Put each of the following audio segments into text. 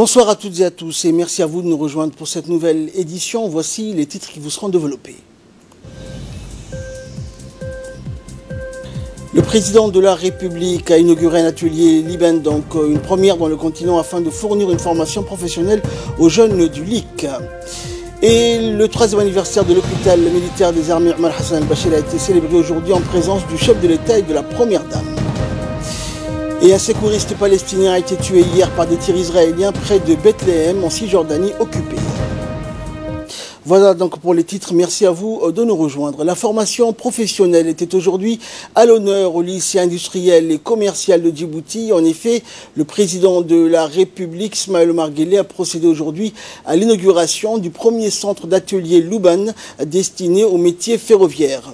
Bonsoir à toutes et à tous et merci à vous de nous rejoindre pour cette nouvelle édition. Voici les titres qui vous seront développés. Le président de la République a inauguré un atelier Liban, donc une première dans le continent, afin de fournir une formation professionnelle aux jeunes du LIC. Et le 3e anniversaire de l'hôpital militaire des armées Omar Hassan al-Bashir a été célébré aujourd'hui en présence du chef de l'État et de la première dame. Et un secouriste palestinien a été tué hier par des tirs israéliens près de Bethléem, en Cisjordanie occupée. Voilà donc pour les titres, merci à vous de nous rejoindre. La formation professionnelle était aujourd'hui à l'honneur au lycée industriel et commercial de Djibouti. En effet, le président de la République, Ismaël Omar Guelleh, a procédé aujourd'hui à l'inauguration du premier centre d'atelier Louban destiné aux métiers ferroviaires.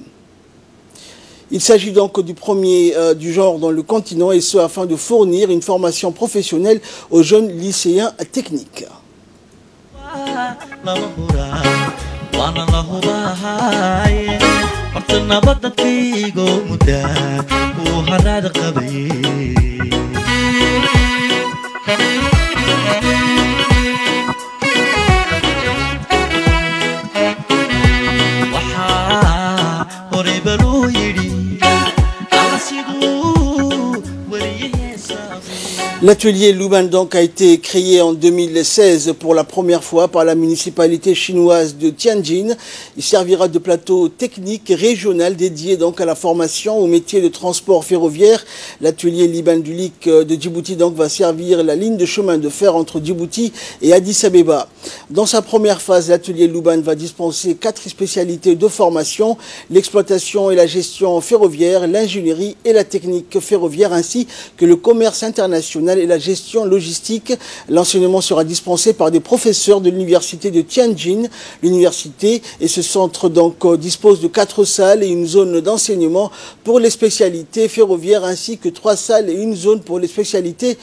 Il s'agit donc du premier du genre dans le continent, et ce afin de fournir une formation professionnelle aux jeunes lycéens techniques. L'atelier Louban donc a été créé en 2016 pour la première fois par la municipalité chinoise de Tianjin. Il servira de plateau technique régional dédié donc à la formation aux métiers de transport ferroviaire. L'atelier Liban du LIC de Djibouti donc va servir la ligne de chemin de fer entre Djibouti et Addis Abeba. Dans sa première phase, l'atelier Louban va dispenser 4 spécialités de formation: l'exploitation et la gestion ferroviaire, l'ingénierie et la technique ferroviaire, ainsi que le commerce international et la gestion logistique. L'enseignement sera dispensé par des professeurs de l'université de Tianjin. L'université et ce centre donc dispose de 4 salles et une zone d'enseignement pour les spécialités ferroviaires, ainsi que 3 salles et une zone pour les spécialités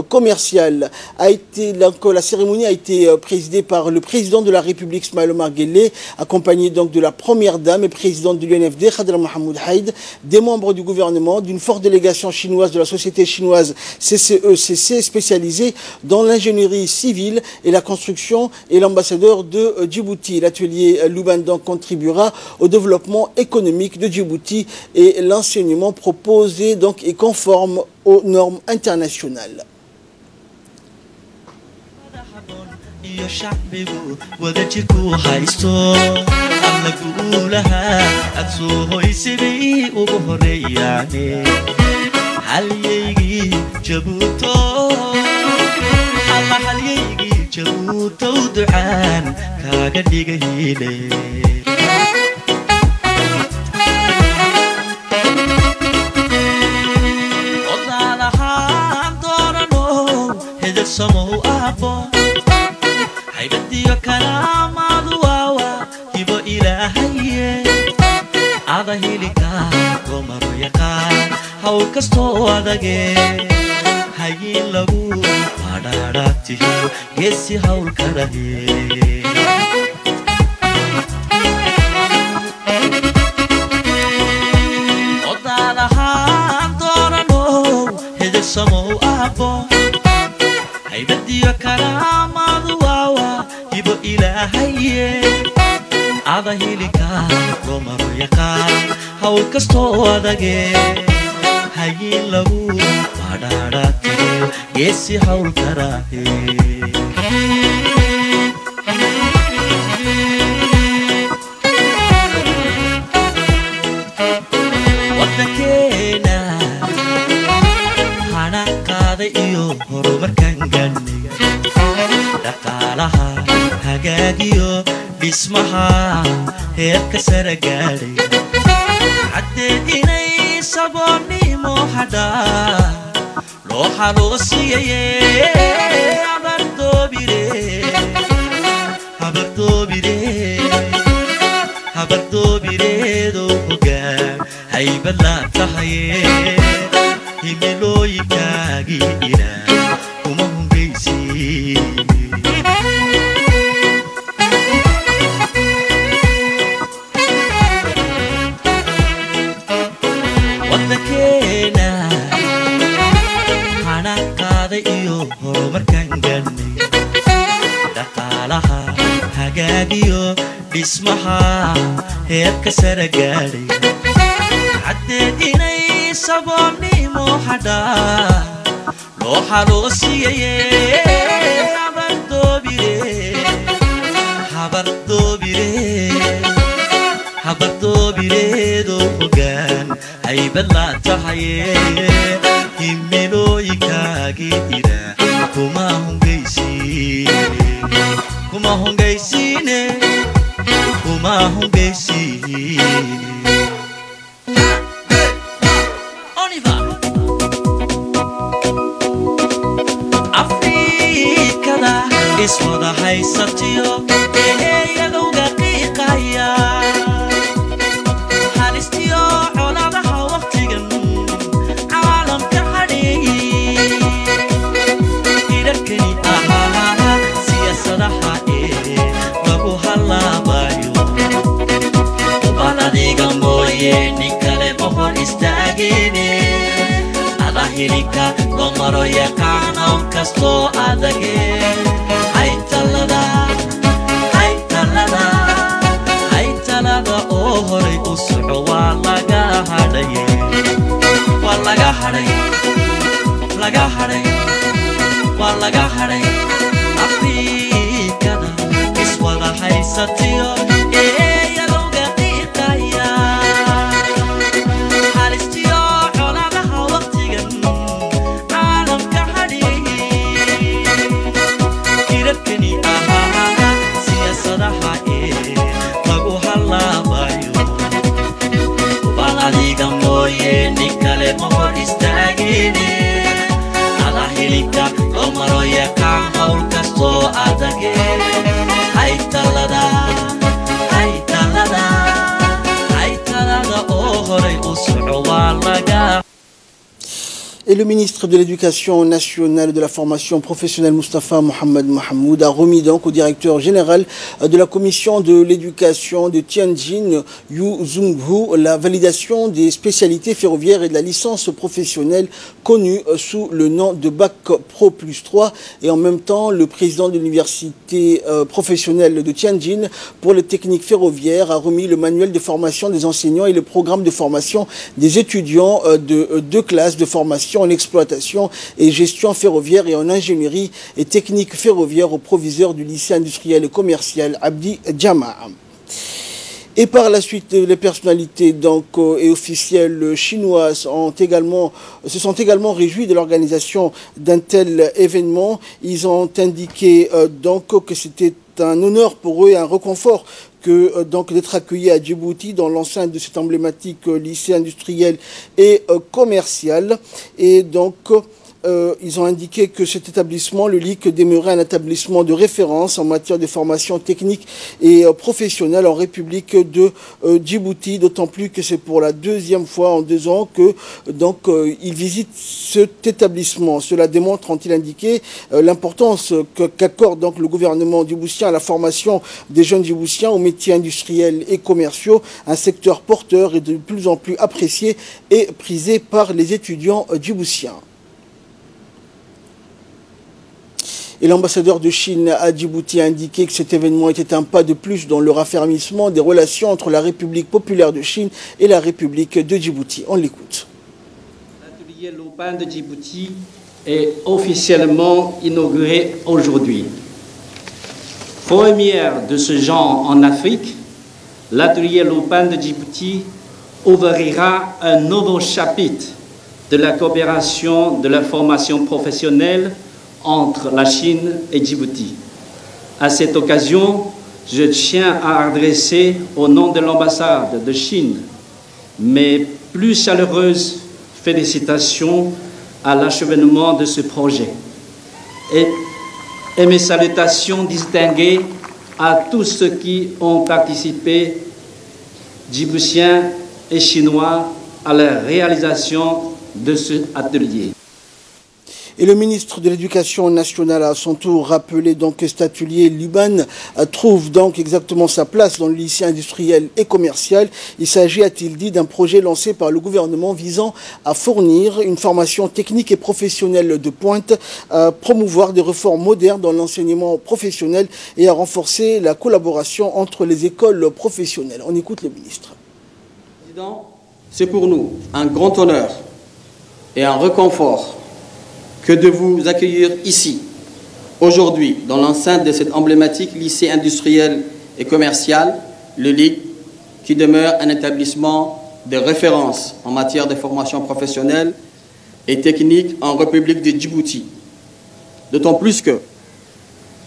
commerciales. La cérémonie a été présidée par le président de la République, Ismaël Omar Guelleh, accompagné donc de la première dame et présidente de l'UNFD, Khadra Mohamed Haïd, des membres du gouvernement, d'une forte délégation chinoise de la société chinoise CCECC spécialisée dans l'ingénierie civile et la construction, et l'ambassadeur de Djibouti. L'atelier Louban donc contribuera au développement économique de Djibouti, et l'enseignement proposé donc est conforme aux normes internationales. Waddankeena hana qaaday iyo horumarka dhaqaalaha hagaagiyo dhismaha heerka sare gaadhay caddeed inay saboolnimo hadhaa loo xaloosiyaye habardoobire hoggaan haybad la tahaye himilooyinkaagii ilaah kuma hungaysiine afrikada iswada haysatiyo eeyadowga qiiqaya halistiyo coladaha waqtigan caalamka hadheeyey hirarkani ahaa siyaasadaha lagu halaabayo baladiga mooye nin kale mohor istaagine adahilika loo maro yaqaan hawl kastoo adage haytalada oo horay u soco waa laga hadhay afrikada iswada haysatiyo eeyadowga qiiqaya halistiyo coladaha waqtigan caalamka hadheeyey hirarkani ahaa siyaasadaha lagu halaabayo baladiga mooye nin kale mohor istaagine adahilika loo maro yaqaan hawl kastoo adage haytalada oo horay u soco waa laga. Et le ministre de l'Éducation nationale et de la formation professionnelle Moustapha Mohamed Mahamoud a remis donc au directeur général de la commission de l'éducation de Tianjin, Yu Zhonghu, la validation des spécialités ferroviaires et de la licence professionnelle connue sous le nom de Bac Pro plus 3. Et en même temps, le président de l'université professionnelle de Tianjin pour les techniques ferroviaires a remis le manuel de formation des enseignants et le programme de formation des étudiants de deux classes de formation en exploitation et gestion ferroviaire et en ingénierie et technique ferroviaire au proviseur du lycée industriel et commercial Abdi Jama. Et par la suite, les personnalités et officielles chinoises se sont également réjouis de l'organisation d'un tel événement. Ils ont indiqué que c'était un honneur pour eux et un réconfort d'être accueillis à Djibouti dans l'enceinte de cet emblématique lycée industriel et commercial. Et donc, ils ont indiqué que cet établissement, le LIC, demeurait un établissement de référence en matière de formation technique et professionnelle en République de Djibouti, d'autant plus que c'est pour la deuxième fois en 2 ans que ils visitent cet établissement. Cela démontre, ont-ils indiqué, l'importance qu'accorde le gouvernement djiboutien à la formation des jeunes djiboutiens aux métiers industriels et commerciaux, un secteur porteur et de plus en plus apprécié et prisé par les étudiants djiboutiens. Et l'ambassadeur de Chine à Djibouti a indiqué que cet événement était un pas de plus dans le raffermissement des relations entre la République populaire de Chine et la République de Djibouti. On l'écoute. L'atelier Lupin de Djibouti est officiellement inauguré aujourd'hui. Première de ce genre en Afrique, l'atelier Lupin de Djibouti ouvrira un nouveau chapitre de la coopération de la formation professionnelle entre la Chine et Djibouti. À cette occasion, je tiens à adresser au nom de l'ambassade de Chine mes plus chaleureuses félicitations à l'achèvement de ce projet et mes salutations distinguées à tous ceux qui ont participé, djiboutiens et chinois, à la réalisation de cet atelier. Et le ministre de l'Éducation nationale a à son tour rappelé donc que cet atelier Luban trouve donc exactement sa place dans le lycée industriel et commercial. Il s'agit, a-t-il dit, d'un projet lancé par le gouvernement visant à fournir une formation technique et professionnelle de pointe, à promouvoir des réformes modernes dans l'enseignement professionnel et à renforcer la collaboration entre les écoles professionnelles. On écoute le ministre. Président, c'est pour nous un grand honneur et un réconfort que de vous accueillir ici, aujourd'hui, dans l'enceinte de cet emblématique lycée industriel et commercial, le LIC, qui demeure un établissement de référence en matière de formation professionnelle et technique en République de Djibouti. D'autant plus que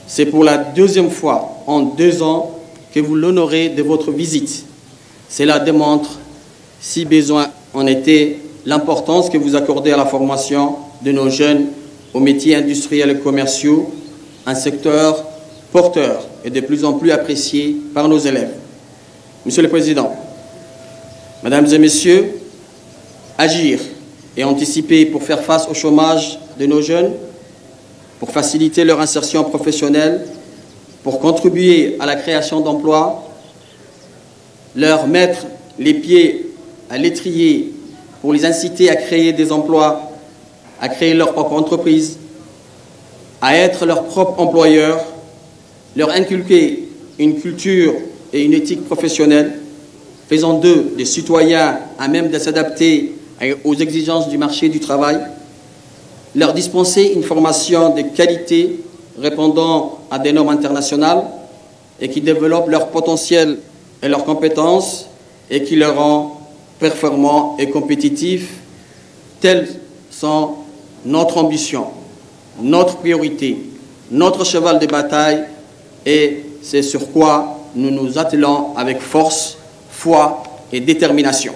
c'est pour la deuxième fois en 2 ans que vous l'honorez de votre visite. Cela démontre, si besoin en était, l'importance que vous accordez à la formation de nos jeunes aux métiers industriels et commerciaux, un secteur porteur et de plus en plus apprécié par nos élèves. Monsieur le Président, Mesdames et Messieurs, agir et anticiper pour faire face au chômage de nos jeunes, pour faciliter leur insertion professionnelle, pour contribuer à la création d'emplois, leur mettre les pieds à l'étrier pour les inciter à créer des emplois, à créer leur propre entreprise, à être leur propre employeur, leur inculquer une culture et une éthique professionnelle, faisant d'eux des citoyens à même de s'adapter aux exigences du marché du travail, leur dispenser une formation de qualité répondant à des normes internationales et qui développe leur potentiel et leurs compétences et qui leur rend performants et compétitifs. Telles sont notre ambition, notre priorité, notre cheval de bataille, et c'est sur quoi nous nous attelons avec force, foi et détermination.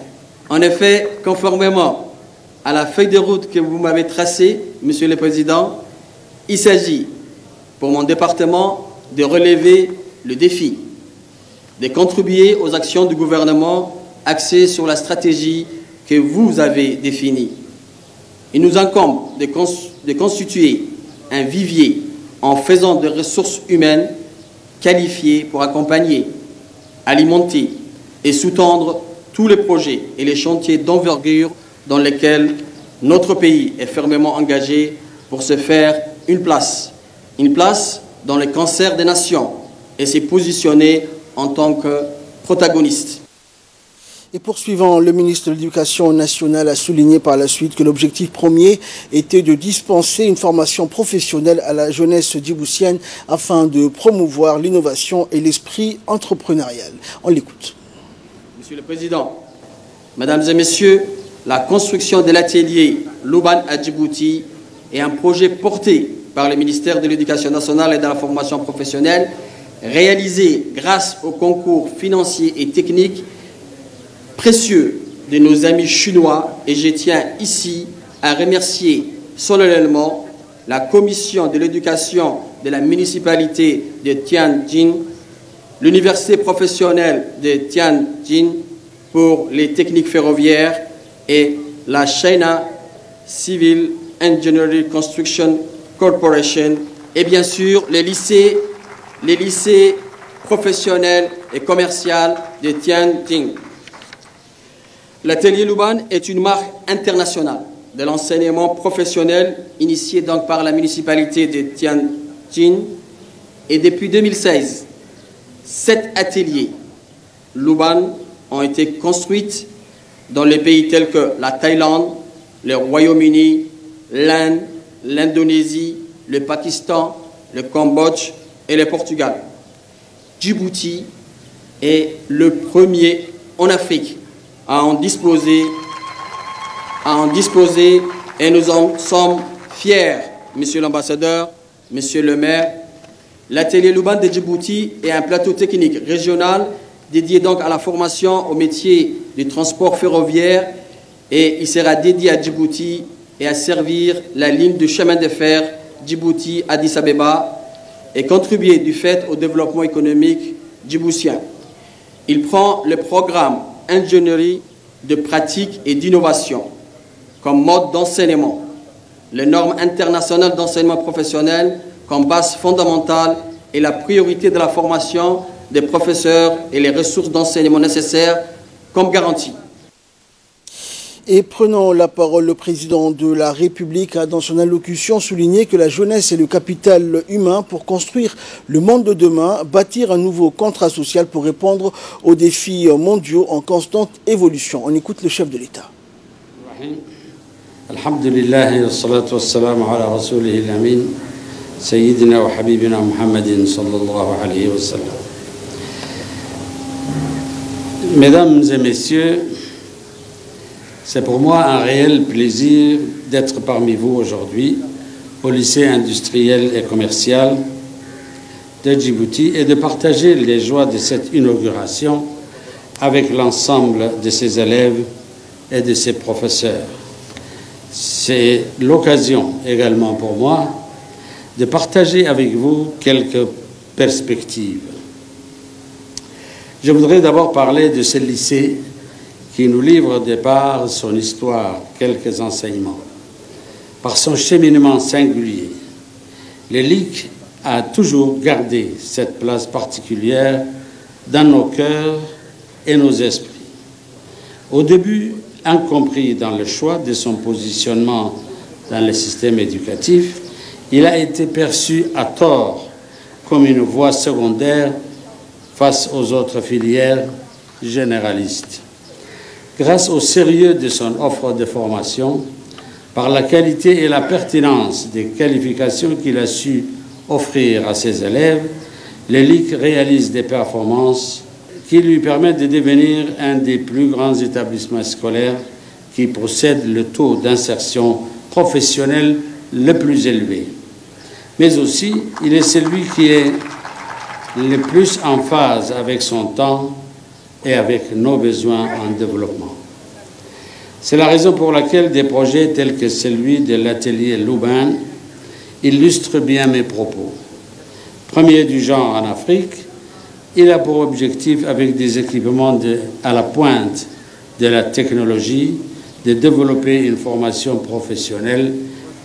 En effet, conformément à la feuille de route que vous m'avez tracée, Monsieur le Président, il s'agit pour mon département de relever le défi, de contribuer aux actions du gouvernement axées sur la stratégie que vous avez définie. Il nous incombe de constituer un vivier en faisant des ressources humaines qualifiées pour accompagner, alimenter et sous-tendre tous les projets et les chantiers d'envergure dans lesquels notre pays est fermement engagé pour se faire une place dans le concert des nations et s'y positionner en tant que protagoniste. Et poursuivant, le ministre de l'Éducation nationale a souligné par la suite que l'objectif premier était de dispenser une formation professionnelle à la jeunesse djiboutienne afin de promouvoir l'innovation et l'esprit entrepreneurial. On l'écoute. Monsieur le Président, Mesdames et Messieurs, la construction de l'atelier Luban à Djibouti est un projet porté par le ministère de l'Éducation nationale et de la formation professionnelle, réalisé grâce au concours financier et technique précieux de nos amis chinois, et je tiens ici à remercier solennellement la commission de l'éducation de la municipalité de Tianjin, l'université professionnelle de Tianjin pour les techniques ferroviaires et la China Civil Engineering Construction Corporation et bien sûr les lycées professionnels et commerciaux de Tianjin. L'atelier Luban est une marque internationale de l'enseignement professionnel initié donc par la municipalité de Tianjin, et depuis 2016, 7 ateliers Luban ont été construits dans les pays tels que la Thaïlande, le Royaume-Uni, l'Inde, l'Indonésie, le Pakistan, le Cambodge et le Portugal. Djibouti est le premier en Afrique à en disposer et nous en sommes fiers, Monsieur l'ambassadeur, Monsieur le maire. L'atelier Luban de Djibouti est un plateau technique régional dédié donc à la formation au métier du transport ferroviaire, et il sera dédié à Djibouti et à servir la ligne de chemin de fer Djibouti-Addis Abeba et contribuer du fait au développement économique djiboutien. Il prend le programme ingénierie de pratique et d'innovation comme mode d'enseignement. les normes internationales d'enseignement professionnel comme base fondamentale et la priorité de la formation des professeurs et les ressources d'enseignement nécessaires comme garantie. Et prenant la parole, le président de la République a dans son allocution souligné que la jeunesse est le capital humain pour construire le monde de demain, bâtir un nouveau contrat social pour répondre aux défis mondiaux en constante évolution. On écoute le chef de l'État. Alhamdulillah, wassalatu wassalamu ala rasulih al-amin, sayyidina wa habibina Muhammadin sallallahu alayhi wa sallam. Mesdames et messieurs, c'est pour moi un réel plaisir d'être parmi vous aujourd'hui au lycée industriel et commercial de Djibouti et de partager les joies de cette inauguration avec l'ensemble de ses élèves et de ses professeurs. C'est l'occasion également pour moi de partager avec vous quelques perspectives. Je voudrais d'abord parler de ce lycée qui nous livre au départ son histoire, quelques enseignements. Par son cheminement singulier, le LIC a toujours gardé cette place particulière dans nos cœurs et nos esprits. Au début, incompris dans le choix de son positionnement dans le système éducatif, il a été perçu à tort comme une voie secondaire face aux autres filières généralistes. Grâce au sérieux de son offre de formation, par la qualité et la pertinence des qualifications qu'il a su offrir à ses élèves, le LIC réalise des performances qui lui permettent de devenir un des plus grands établissements scolaires qui possède le taux d'insertion professionnelle le plus élevé. Mais aussi, il est celui qui est le plus en phase avec son temps et avec nos besoins en développement. C'est la raison pour laquelle des projets tels que celui de l'atelier Louban illustrent bien mes propos. Premier du genre en Afrique, il a pour objectif, avec des équipements à la pointe de la technologie, de développer une formation professionnelle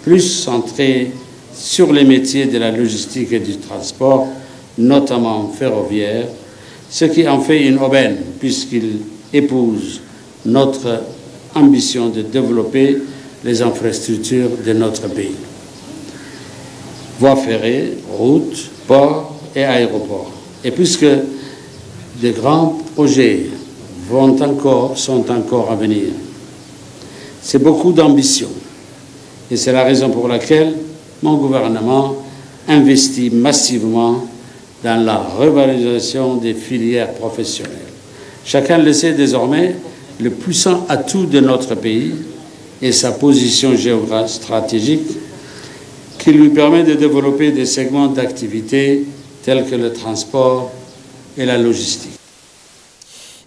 plus centrée sur les métiers de la logistique et du transport, notamment ferroviaire, ce qui en fait une aubaine puisqu'il épouse notre ambition de développer les infrastructures de notre pays. Voies ferrées, routes, ports et aéroports. Et puisque de grands projets sont encore à venir, c'est beaucoup d'ambition. Et c'est la raison pour laquelle mon gouvernement investit massivement dans la revalorisation des filières professionnelles. Chacun le sait désormais, le puissant atout de notre pays est sa position géostratégique qui lui permet de développer des segments d'activité tels que le transport et la logistique.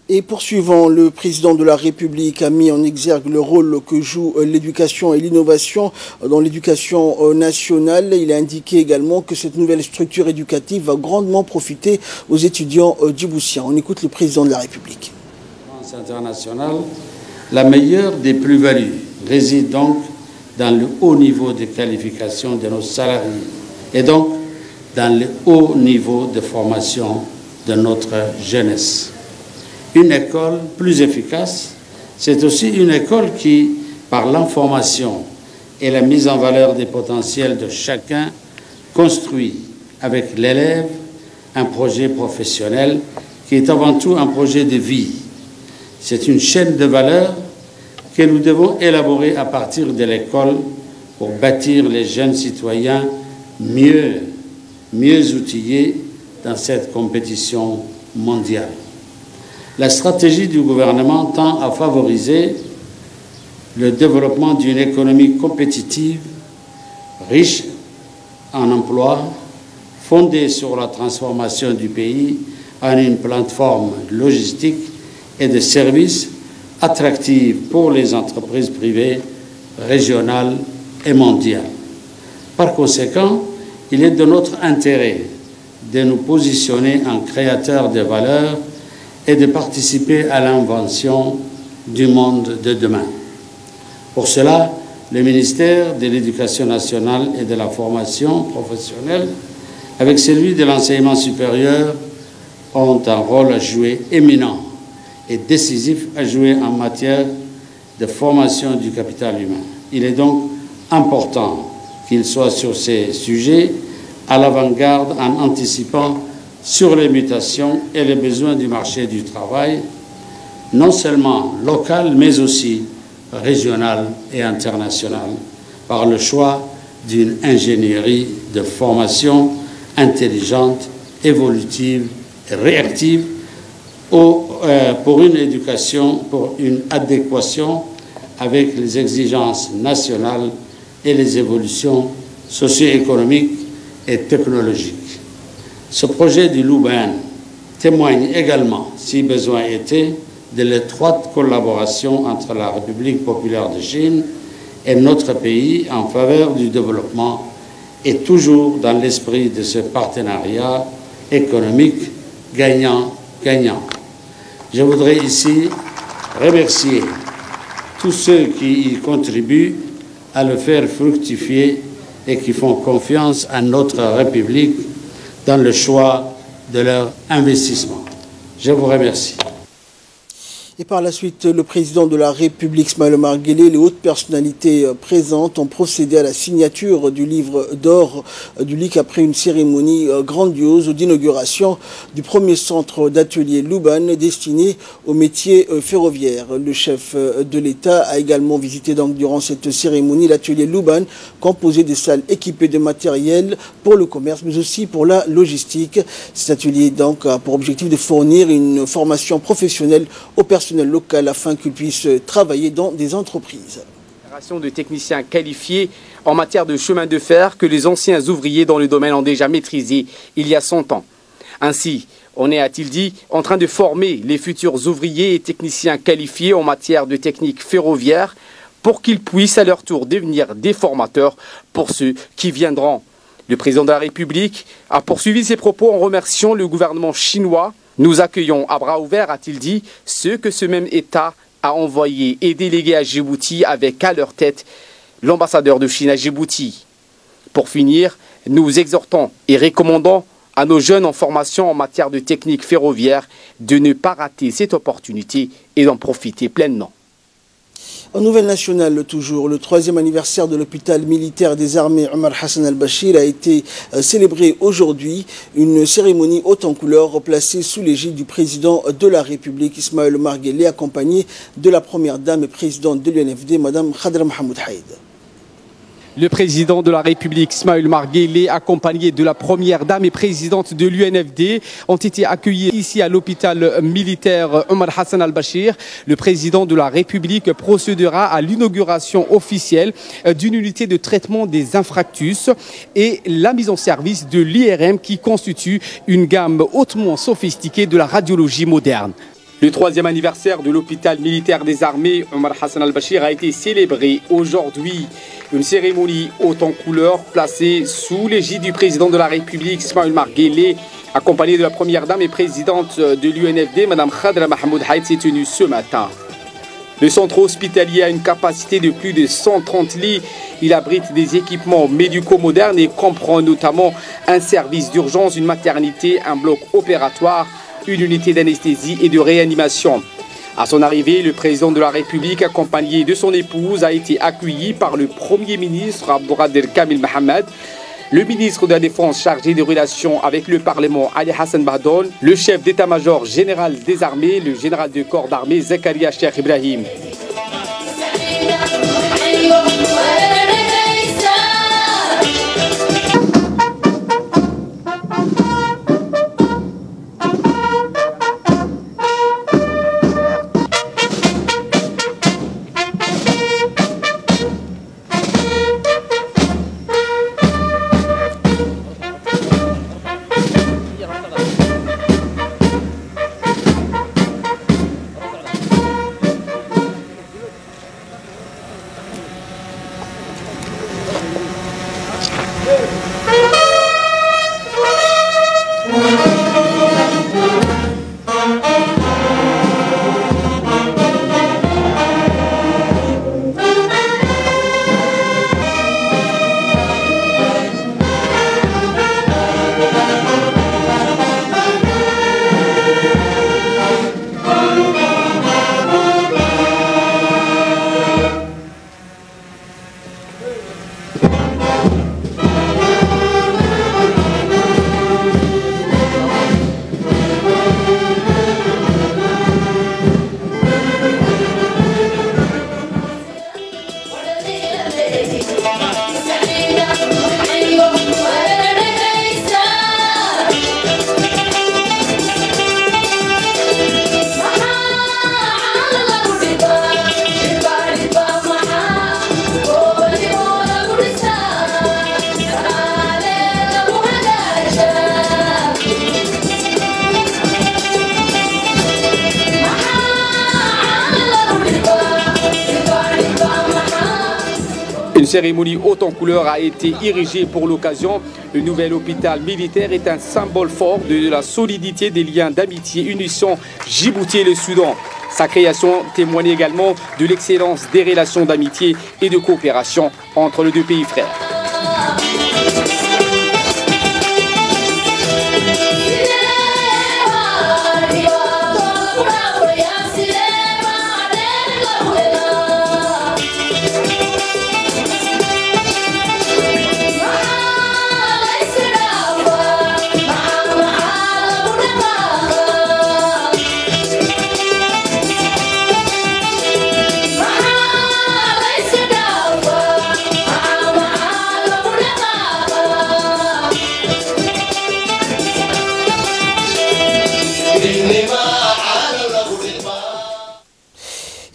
Et poursuivant, le président de la République a mis en exergue le rôle que joue l'éducation et l'innovation dans l'éducation nationale. Il a indiqué également que cette nouvelle structure éducative va grandement profiter aux étudiants djiboutiens. On écoute le président de la République. En internationale, la meilleure des plus-values réside donc dans le haut niveau de qualification de nos salariés et donc dans le haut niveau de formation de notre jeunesse. Une école plus efficace, c'est aussi une école qui, par l'information et la mise en valeur des potentiels de chacun, construit avec l'élève un projet professionnel qui est avant tout un projet de vie. C'est une chaîne de valeurs que nous devons élaborer à partir de l'école pour bâtir les jeunes citoyens mieux outillés dans cette compétition mondiale. La stratégie du gouvernement tend à favoriser le développement d'une économie compétitive, riche en emplois, fondée sur la transformation du pays en une plateforme logistique et de services attractive pour les entreprises privées, régionales et mondiales. Par conséquent, il est de notre intérêt de nous positionner en créateurs de valeur et de participer à l'invention du monde de demain. Pour cela, Le ministère de l'Éducation nationale et de la formation professionnelle, avec celui de l'enseignement supérieur, ont un rôle à jouer éminent et décisif à jouer en matière de formation du capital humain. Il est donc important qu'ils soient sur ces sujets à l'avant-garde en anticipant sur les mutations et les besoins du marché du travail, non seulement local, mais aussi régional et international, par le choix d'une ingénierie de formation intelligente, évolutive et réactive pour une éducation, pour une adéquation avec les exigences nationales et les évolutions socio-économiques et technologiques. Ce projet du Louban témoigne également, si besoin était, de l'étroite collaboration entre la République populaire de Chine et notre pays en faveur du développement et toujours dans l'esprit de ce partenariat économique gagnant-gagnant. Je voudrais ici remercier tous ceux qui y contribuent à le faire fructifier et qui font confiance à notre République dans le choix de leur investissement. Je vous remercie. Et par la suite, le président de la République, Ismaël Omar Guelleh, les hautes personnalités présentes ont procédé à la signature du livre d'or du LIC après une cérémonie grandiose d'inauguration du premier centre d'atelier Louban destiné aux métiers ferroviaires. Le chef de l'État a également visité donc durant cette cérémonie l'atelier Louban, composé de salles équipées de matériel pour le commerce, mais aussi pour la logistique. Cet atelier donc a pour objectif de fournir une formation professionnelle aux personnel local afin qu'ils puissent travailler dans des entreprises. De techniciens qualifiés en matière de chemin de fer que les anciens ouvriers dans le domaine ont déjà maîtrisé il y a 100 ans. Ainsi, on est, a-t-il dit, en train de former les futurs ouvriers et techniciens qualifiés en matière de technique ferroviaire pour qu'ils puissent à leur tour devenir des formateurs pour ceux qui viendront. Le président de la République a poursuivi ses propos en remerciant le gouvernement chinois. Nous accueillons à bras ouverts, a-t-il dit, ceux que ce même État a envoyés et délégués à Djibouti avec à leur tête l'ambassadeur de Chine à Djibouti. Pour finir, nous exhortons et recommandons à nos jeunes en formation en matière de technique ferroviaire de ne pas rater cette opportunité et d'en profiter pleinement. En nouvelle nationale, toujours, le 3e anniversaire de l'hôpital militaire des armées Omar Hassan al-Bashir a été célébré aujourd'hui. Une cérémonie haute en couleur placée sous l'égide du président de la République, Ismaël Omar Guelleh, accompagné de la première dame et présidente de l'UNFD, Mme Khadra Mahmoud Haïd. Le président de la République, Ismaël Omar Guelleh, accompagné de la première dame et présidente de l'UNFD, ont été accueillis ici à l'hôpital militaire Omar Hassan al-Bashir. Le président de la République procédera à l'inauguration officielle d'une unité de traitement des infarctus et la mise en service de l'IRM qui constitue une gamme hautement sophistiquée de la radiologie moderne. Le 3e anniversaire de l'hôpital militaire des armées Omar Hassan al-Bashir a été célébré aujourd'hui. Une cérémonie haute en couleur placée sous l'égide du président de la République, Ismaël Omar Guelleh, accompagné de la première dame et présidente de l'UNFD, Mme Khadra Mahmoud Haïd, s'est tenue ce matin. Le centre hospitalier a une capacité de plus de 130 lits. Il abrite des équipements médicaux modernes et comprend notamment un service d'urgence, une maternité, un bloc opératoire, une unité d'anesthésie et de réanimation. À son arrivée, le président de la République, accompagné de son épouse, a été accueilli par le Premier ministre Abdourader Kamil Mohamed, le ministre de la Défense chargé des relations avec le Parlement Ali Hassan Bahdoun, le chef d'état-major général des armées, le général de corps d'armée Zakaria Cheikh Ibrahim. Une cérémonie haute en couleur a été érigée pour l'occasion. Le nouvel hôpital militaire est un symbole fort de la solidité des liens d'amitié unissant Djibouti et le Soudan. Sa création témoigne également de l'excellence des relations d'amitié et de coopération entre les deux pays frères.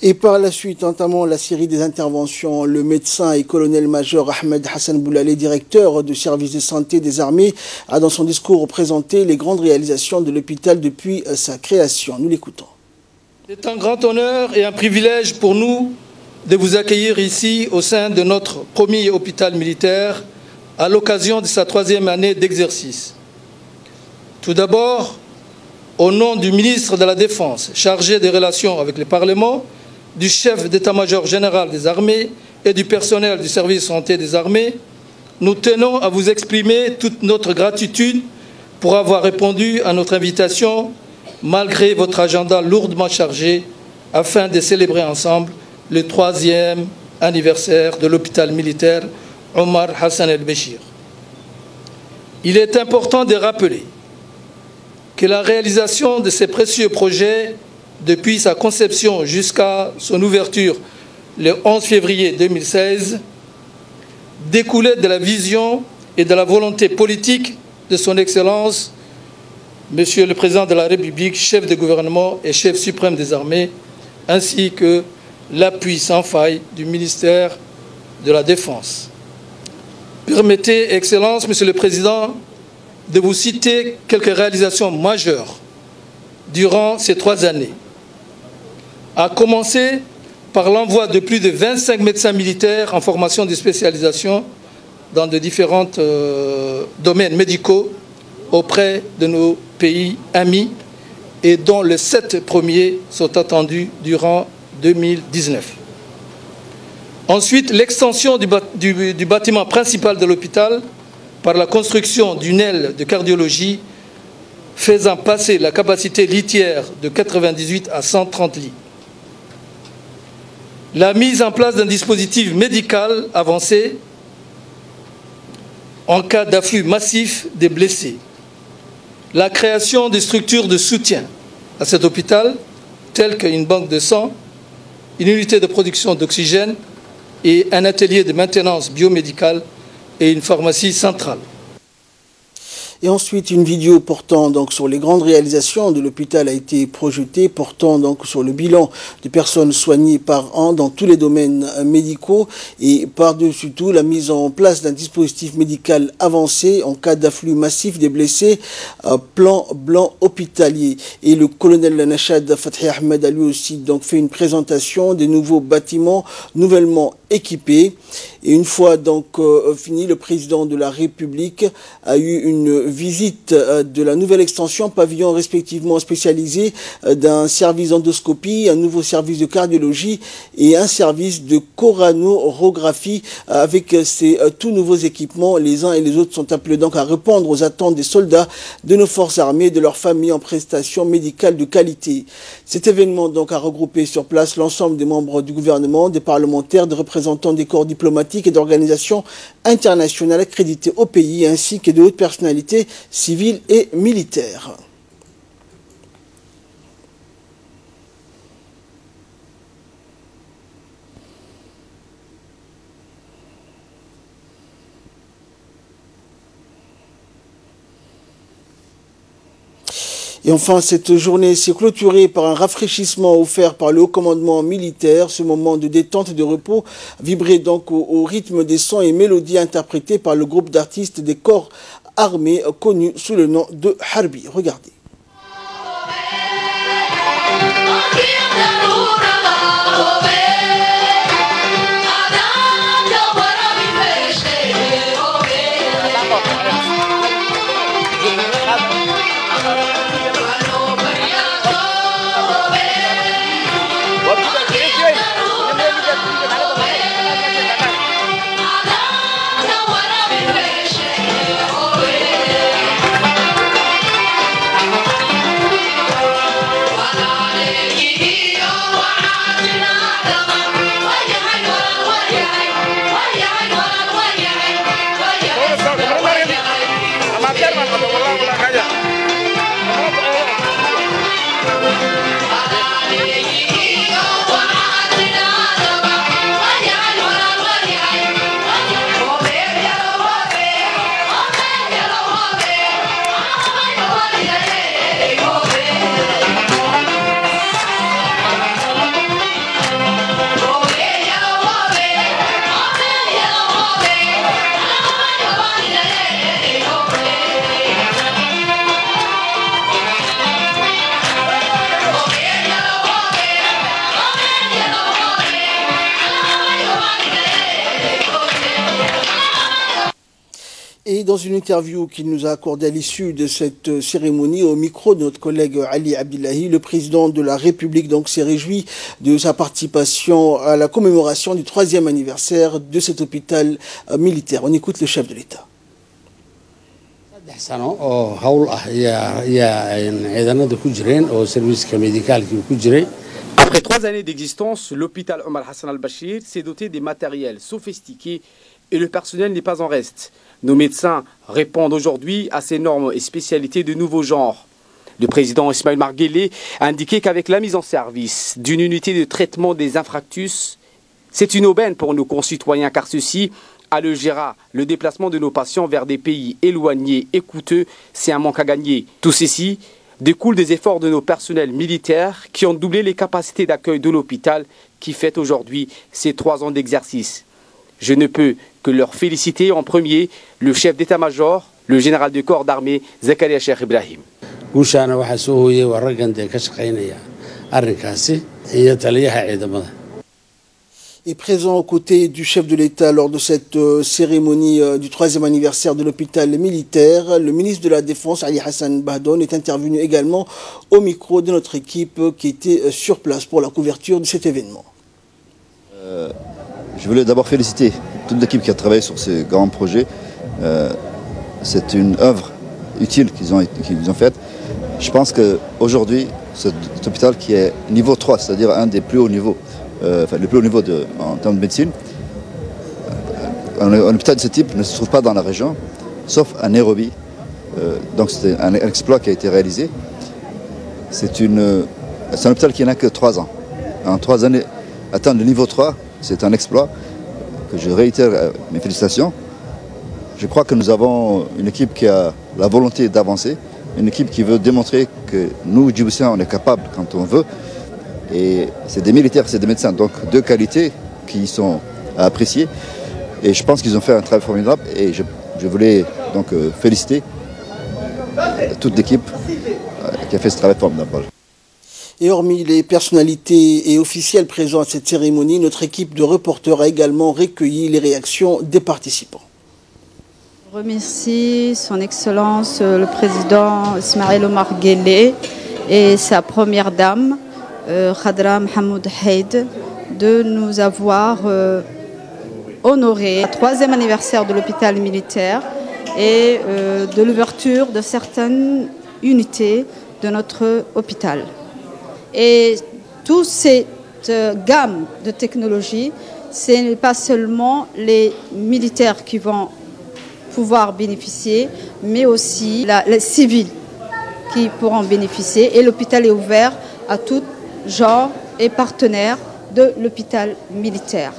Et par la suite, entamant la série des interventions, le médecin et colonel-major Ahmed Hassan Boulalé, directeur du service de santé des armées, a dans son discours présenté les grandes réalisations de l'hôpital depuis sa création. Nous l'écoutons. C'est un grand honneur et un privilège pour nous de vous accueillir ici au sein de notre premier hôpital militaire à l'occasion de sa 3e année d'exercice. Tout d'abord, au nom du ministre de la Défense, chargé des relations avec le Parlement, du chef d'état-major général des armées et du personnel du service de santé des armées, nous tenons à vous exprimer toute notre gratitude pour avoir répondu à notre invitation malgré votre agenda lourdement chargé afin de célébrer ensemble le 3e anniversaire de l'hôpital militaire Omar Hassan el-Béchir. Il est important de rappeler que la réalisation de ces précieux projets depuis sa conception jusqu'à son ouverture le 11 février 2016, découlait de la vision et de la volonté politique de son Excellence, Monsieur le Président de la République, chef de gouvernement et chef suprême des armées, ainsi que l'appui sans faille du ministère de la Défense. Permettez, Excellence, Monsieur le Président, de vous citer quelques réalisations majeures durant ces 3 années. À commencer par l'envoi de plus de 25 médecins militaires en formation de spécialisation dans de différents domaines médicaux auprès de nos pays amis et dont les 7 premiers sont attendus durant 2019. Ensuite, l'extension du bâtiment principal de l'hôpital par la construction d'une aile de cardiologie faisant passer la capacité litière de 98 à 130 lits. La mise en place d'un dispositif médical avancé en cas d'afflux massif des blessés. La création de structures de soutien à cet hôpital, telles qu'une banque de sang, une unité de production d'oxygène et un atelier de maintenance biomédicale et une pharmacie centrale. Et ensuite, une vidéo portant donc sur les grandes réalisations de l'hôpital a été projetée, portant donc sur le bilan de personnes soignées par an dans tous les domaines médicaux et par-dessus tout la mise en place d'un dispositif médical avancé en cas d'afflux massif des blessés, plan blanc hospitalier. Et le colonel Nachad Fathi Ahmed a lui aussi donc fait une présentation des nouveaux bâtiments nouvellement équipés. Et une fois donc fini, le président de la République a eu une visite de la nouvelle extension, pavillon respectivement spécialisé d'un service d'endoscopie, un nouveau service de cardiologie et un service de coronorographie. Avec ces tout nouveaux équipements, les uns et les autres sont appelés donc à répondre aux attentes des soldats, de nos forces armées et de leurs familles en prestations médicales de qualité. Cet événement donc a regroupé sur place l'ensemble des membres du gouvernement, des parlementaires, des représentants des corps diplomatiques et d'organisations internationales accréditées au pays, ainsi que de hautes personnalités civiles et militaires. Et enfin, cette journée s'est clôturée par un rafraîchissement offert par le haut commandement militaire. Ce moment de détente et de repos vibrait donc au rythme des sons et mélodies interprétés par le groupe d'artistes des corps armés connu sous le nom de Harbi. Regardez. dans une interview qu'il nous a accordée à l'issue de cette cérémonie au micro de notre collègue Ali Abdillahi, le président de la République s'est réjoui de sa participation à la commémoration du 3e anniversaire de cet hôpital militaire. On écoute le chef de l'État. Après 3 années d'existence, l'hôpital Omar Hassan al-Bashir s'est doté des matériels sophistiqués et le personnel n'est pas en reste. Nos médecins répondent aujourd'hui à ces normes et spécialités de nouveaux genres. Le président Ismaël Marguelé a indiqué qu'avec la mise en service d'une unité de traitement des infarctus, c'est une aubaine pour nos concitoyens car ceci allégera le déplacement de nos patients vers des pays éloignés et coûteux. C'est un manque à gagner. Tout ceci découle des efforts de nos personnels militaires qui ont doublé les capacités d'accueil de l'hôpital qui fête aujourd'hui ses 3 ans d'exercice. Je ne peux que leur féliciter en premier le chef d'état-major, le général de corps d'armée Zakaria Cheikh Ibrahim. Et présent aux côtés du chef de l'État lors de cette cérémonie du 3e anniversaire de l'hôpital militaire, le ministre de la Défense, Ali Hassan Bahdoun, est intervenu également au micro de notre équipe qui était sur place pour la couverture de cet événement. Je voulais d'abord féliciter toute l'équipe qui a travaillé sur ce grand projet. C'est une œuvre utile qu'ils ont faite. Je pense qu'aujourd'hui, cet hôpital qui est niveau 3, c'est-à-dire un des plus hauts niveaux, le plus haut niveau en termes de médecine, un hôpital de ce type ne se trouve pas dans la région, sauf à Nairobi. Donc c'est un exploit qui a été réalisé. C'est un hôpital qui n'a que 3 ans. En 3 années, atteindre le niveau 3, c'est un exploit que je réitère mes félicitations. Je crois que nous avons une équipe qui a la volonté d'avancer, une équipe qui veut démontrer que nous, Djiboutiens, on est capable quand on veut. Et c'est des militaires, c'est des médecins, donc 2 qualités qui sont à apprécier. Et je pense qu'ils ont fait un travail formidable et je voulais donc féliciter toute l'équipe qui a fait ce travail formidable. Et hormis les personnalités et officiels présents à cette cérémonie, notre équipe de reporters a également recueilli les réactions des participants. Je remercie son Excellence le président Ismaël Omar Guelleh et sa première dame, Khadra Mohamed Haïd, de nous avoir honoré le 3e anniversaire de l'hôpital militaire et de l'ouverture de certaines unités de notre hôpital. Et toute cette gamme de technologies, ce n'est pas seulement les militaires qui vont pouvoir bénéficier, mais aussi les civils qui pourront bénéficier. Et l'hôpital est ouvert à tout genre et partenaires de l'hôpital militaire.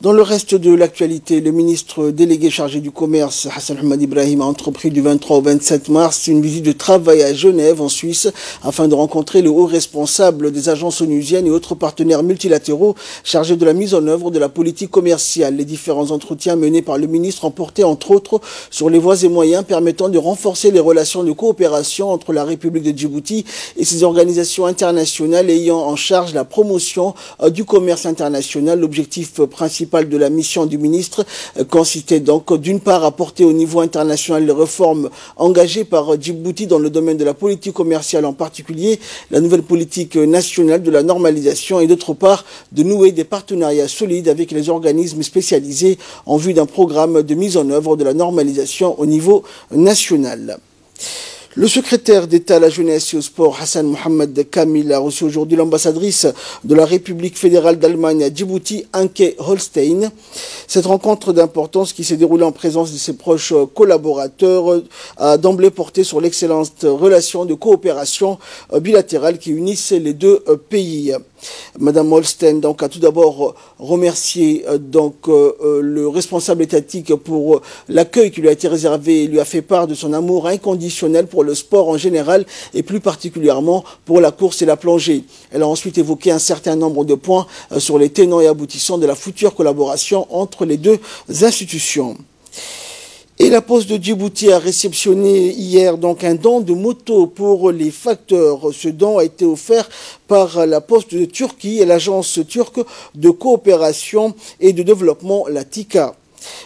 Dans le reste de l'actualité, le ministre délégué chargé du commerce, Hassan Ahmad Ibrahim, a entrepris du 23 au 27 mars une visite de travail à Genève, en Suisse, afin de rencontrer le haut responsable des agences onusiennes et autres partenaires multilatéraux chargés de la mise en œuvre de la politique commerciale. Les différents entretiens menés par le ministre ont porté, entre autres, sur les voies et moyens permettant de renforcer les relations de coopération entre la République de Djibouti et ses organisations internationales ayant en charge la promotion du commerce international. L'objectif principal de la mission du ministre consistait donc d'une part à porter au niveau international les réformes engagées par Djibouti dans le domaine de la politique commerciale, en particulier la nouvelle politique nationale de la normalisation, et d'autre part de nouer des partenariats solides avec les organismes spécialisés en vue d'un programme de mise en œuvre de la normalisation au niveau national. Le secrétaire d'État à la jeunesse et au sport, Hassan Mohamed Kamil, a reçu aujourd'hui l'ambassadrice de la République fédérale d'Allemagne à Djibouti, Anke Holstein. Cette rencontre d'importance qui s'est déroulée en présence de ses proches collaborateurs a d'emblée porté sur l'excellente relation de coopération bilatérale qui unissent les 2 pays. Madame Holstein donc a tout d'abord remercié le responsable étatique pour l'accueil qui lui a été réservé et lui a fait part de son amour inconditionnel pour le sport en général et plus particulièrement pour la course et la plongée. Elle a ensuite évoqué un certain nombre de points sur les tenants et aboutissants de la future collaboration entre les 2 institutions. Et la Poste de Djibouti a réceptionné hier un don de moto pour les facteurs. Ce don a été offert par la Poste de Turquie et l'agence turque de coopération et de développement, la TICA.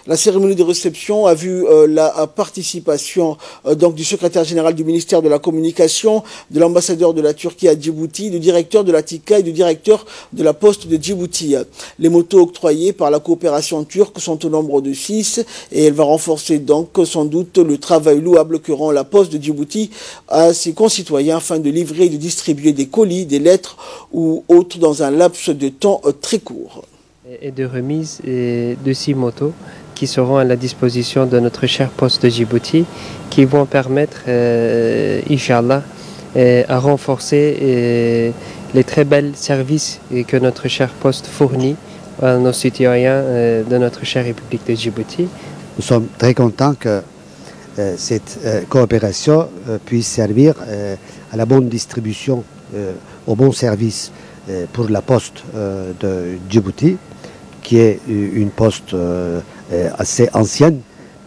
La cérémonie de réception a vu la participation donc du secrétaire général du ministère de la Communication, de l'ambassadeur de la Turquie à Djibouti, du directeur de la TICA et du directeur de la Poste de Djibouti. Les motos octroyées par la coopération turque sont au nombre de 6 et elle va renforcer donc sans doute le travail louable que rend la Poste de Djibouti à ses concitoyens afin de livrer et de distribuer des colis, des lettres ou autres dans un laps de temps très court. Et de remise de 6 motos qui seront à la disposition de notre cher poste de Djibouti, qui vont permettre, Inch'Allah, à renforcer les très belles services que notre cher poste fournit à nos citoyens de notre chère République de Djibouti. Nous sommes très contents que cette coopération puisse servir à la bonne distribution, au bon service pour la poste de Djibouti, qui est une poste assez ancienne.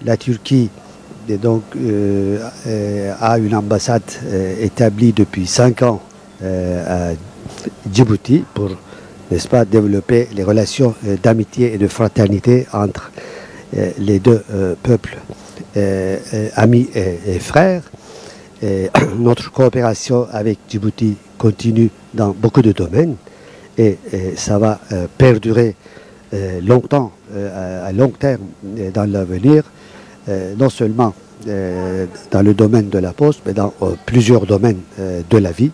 La Turquie donc, a une ambassade établie depuis 5 ans à Djibouti pour, n'est-ce pas, développer les relations d'amitié et de fraternité entre les deux peuples amis et frères. Et notre coopération avec Djibouti continue dans beaucoup de domaines et ça va perdurer longtemps, à long terme dans l'avenir, non seulement dans le domaine de la poste, mais dans plusieurs domaines de la vie.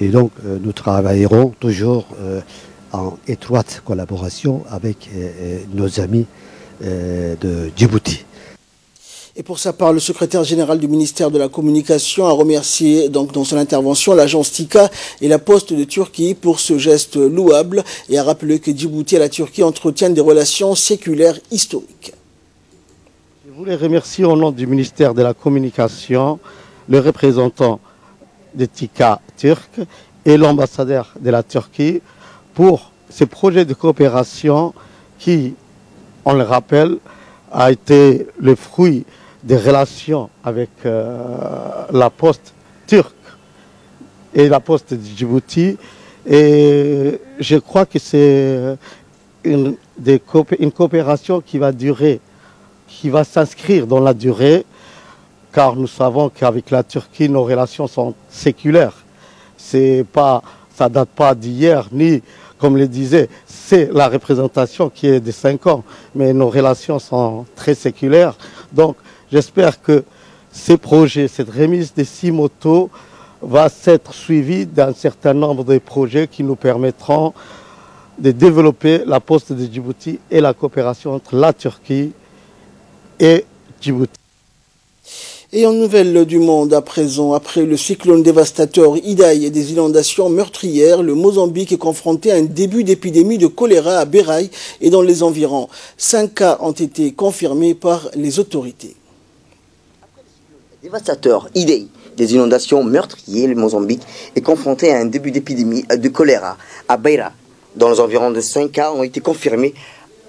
Et donc nous travaillerons toujours en étroite collaboration avec nos amis de Djibouti. Et pour sa part, le secrétaire général du ministère de la Communication a remercié donc dans son intervention l'agence TICA et la Poste de Turquie pour ce geste louable et a rappelé que Djibouti et la Turquie entretiennent des relations séculaires historiques. Je voulais remercier au nom du ministère de la Communication le représentant de TICA turc et l'ambassadeur de la Turquie pour ce projet de coopération qui, on le rappelle, a été le fruit des relations avec la poste turque et la poste de Djibouti. Et je crois que c'est une coopération qui va durer, qui va s'inscrire dans la durée, car nous savons qu'avec la Turquie, nos relations sont séculaires. Ça ne date pas d'hier, ni, comme le disait, c'est la représentation qui est de 5 ans, mais nos relations sont très séculaires. Donc, j'espère que ces projets, cette remise des 6 motos va s'être suivie d'un certain nombre de projets qui nous permettront de développer la poste de Djibouti et la coopération entre la Turquie et Djibouti. Et en nouvelles du monde à présent, après le cyclone dévastateur Idai et des inondations meurtrières, le Mozambique est confronté à un début d'épidémie de choléra à Berai et dans les environs. 5 cas ont été confirmés par les autorités. Dévastateur Idai, des inondations meurtrières, le Mozambique est confronté à un début d'épidémie de choléra à Beira. Dans les environs de 5 cas ont été confirmés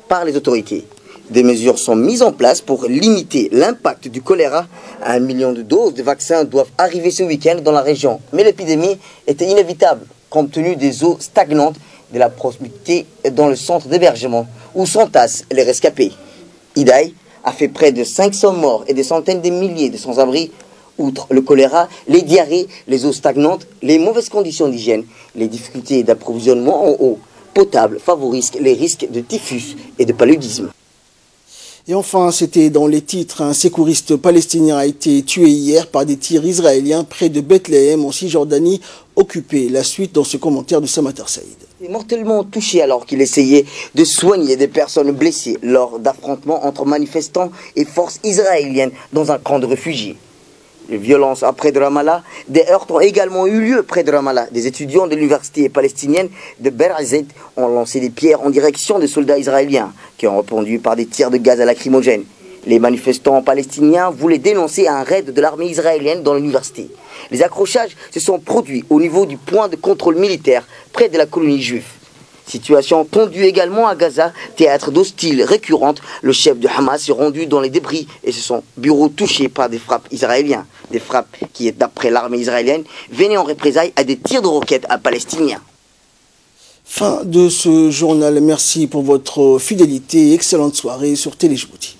par les autorités. Des mesures sont mises en place pour limiter l'impact du choléra. 1 million de doses de vaccins doivent arriver ce week-end dans la région. Mais l'épidémie était inévitable compte tenu des eaux stagnantes de la proximité dans le centre d'hébergement où s'entassent les rescapés. Idai a fait près de 500 morts et des centaines de milliers de sans-abri. Outre le choléra, les diarrhées, les eaux stagnantes, les mauvaises conditions d'hygiène, les difficultés d'approvisionnement en eau potable favorisent les risques de typhus et de paludisme. Et enfin, c'était dans les titres, un secouriste palestinien a été tué hier par des tirs israéliens près de Bethléem en Cisjordanie occupée. La suite dans ce commentaire de Samater Saïd. Il est mortellement touché alors qu'il essayait de soigner des personnes blessées lors d'affrontements entre manifestants et forces israéliennes dans un camp de réfugiés. Les violences près de Ramallah, des heurts ont également eu lieu près de Ramallah. Des étudiants de l'université palestinienne de Berazet ont lancé des pierres en direction des soldats israéliens qui ont répondu par des tirs de gaz à lacrymogène. Les manifestants palestiniens voulaient dénoncer un raid de l'armée israélienne dans l'université. Les accrochages se sont produits au niveau du point de contrôle militaire près de la colonie juive. Situation tendue également à Gaza, théâtre d'hostiles récurrentes. Le chef de Hamas s'est rendu dans les débris et son bureau touché par des frappes israéliennes. Des frappes qui, d'après l'armée israélienne, venaient en représailles à des tirs de roquettes à Palestiniens. Fin de ce journal. Merci pour votre fidélité. Excellente soirée sur Télé Djibouti.